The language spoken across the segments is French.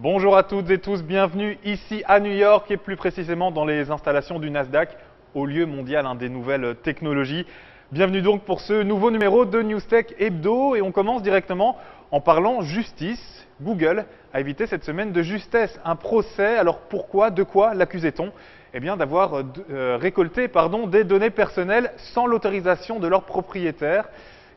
Bonjour à toutes et tous, bienvenue ici à New York et plus précisément dans les installations du Nasdaq, au lieu mondial des nouvelles technologies. Bienvenue donc pour ce nouveau numéro de Newstech Hebdo et on commence directement en parlant justice. Google a évité cette semaine de justesse un procès. Alors pourquoi, de quoi l'accusait-on? Eh bien d'avoir récolté des données personnelles sans l'autorisation de leurs propriétaires.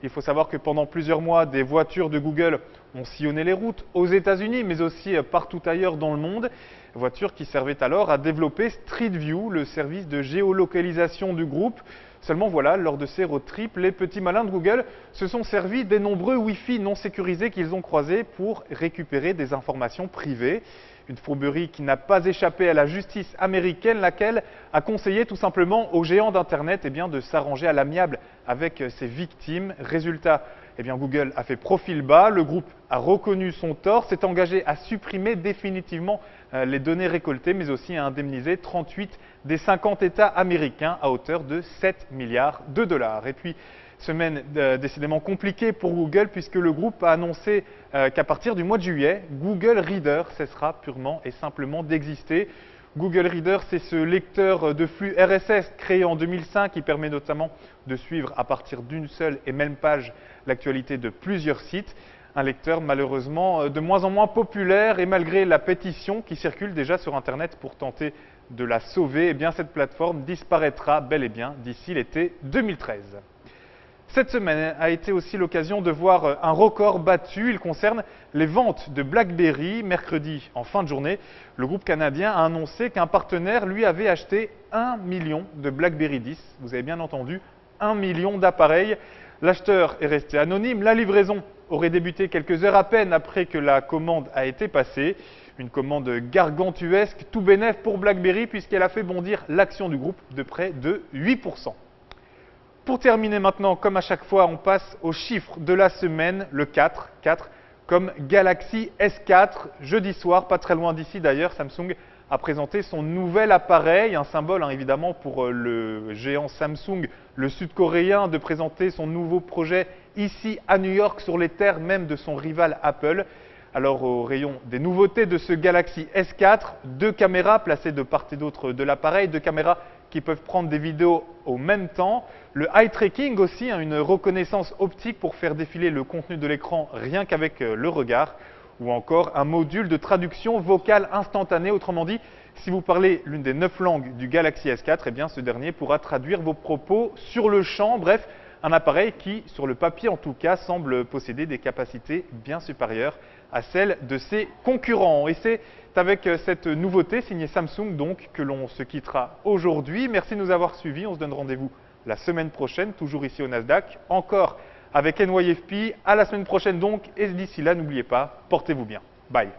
Il faut savoir que pendant plusieurs mois, des voitures de Google ont sillonné les routes aux États-Unis, mais aussi partout ailleurs dans le monde. Voitures qui servaient alors à développer Street View, le service de géolocalisation du groupe. Seulement voilà, lors de ces road trips, les petits malins de Google se sont servis des nombreux Wi-Fi non sécurisés qu'ils ont croisés pour récupérer des informations privées. Une fourberie qui n'a pas échappé à la justice américaine, laquelle a conseillé tout simplement aux géants d'Internet de s'arranger à l'amiable avec ses victimes. Résultat, Google a fait profil bas, le groupe a reconnu son tort, s'est engagé à supprimer définitivement les données récoltées, mais aussi à indemniser 38 des 50 États américains à hauteur de 7 milliards de dollars. Et puis, semaine décidément compliquée pour Google puisque le groupe a annoncé qu'à partir du mois de juillet, Google Reader cessera purement et simplement d'exister. Google Reader, c'est ce lecteur de flux RSS créé en 2005 qui permet notamment de suivre à partir d'une seule et même page l'actualité de plusieurs sites. Un lecteur malheureusement de moins en moins populaire et malgré la pétition qui circule déjà sur Internet pour tenter de la sauver, cette plateforme disparaîtra bel et bien d'ici l'été 2013. Cette semaine a été aussi l'occasion de voir un record battu. Il concerne les ventes de BlackBerry. Mercredi, en fin de journée, le groupe canadien a annoncé qu'un partenaire lui avait acheté 1 million de BlackBerry 10. Vous avez bien entendu, 1 million d'appareils. L'acheteur est resté anonyme. La livraison aurait débuté quelques heures à peine après que la commande a été passée. Une commande gargantuesque, tout bénef pour BlackBerry puisqu'elle a fait bondir l'action du groupe de près de 8%. Pour terminer maintenant, comme à chaque fois, on passe aux chiffres de la semaine, le 4 comme Galaxy S4. Jeudi soir, pas très loin d'ici d'ailleurs, Samsung a présenté son nouvel appareil, un symbole évidemment pour le géant Samsung, le sud-coréen, de présenter son nouveau projet ici à New York sur les terres même de son rival Apple. Alors au rayon des nouveautés de ce Galaxy S4, 2 caméras placées de part et d'autre de l'appareil, 2 caméras qui peuvent prendre des vidéos au même temps. Le eye tracking aussi, une reconnaissance optique pour faire défiler le contenu de l'écran rien qu'avec le regard. Ou encore un module de traduction vocale instantanée. Autrement dit, si vous parlez l'une des 9 langues du Galaxy S4, ce dernier pourra traduire vos propos sur le champ. Bref, un appareil qui, sur le papier en tout cas, semble posséder des capacités bien supérieures à celles de ses concurrents. Et c'est avec cette nouveauté signée Samsung donc que l'on se quittera aujourd'hui. Merci de nous avoir suivis. On se donne rendez-vous la semaine prochaine, toujours ici au Nasdaq, encore avec NYFP. À la semaine prochaine donc. Et d'ici là, n'oubliez pas, portez-vous bien. Bye.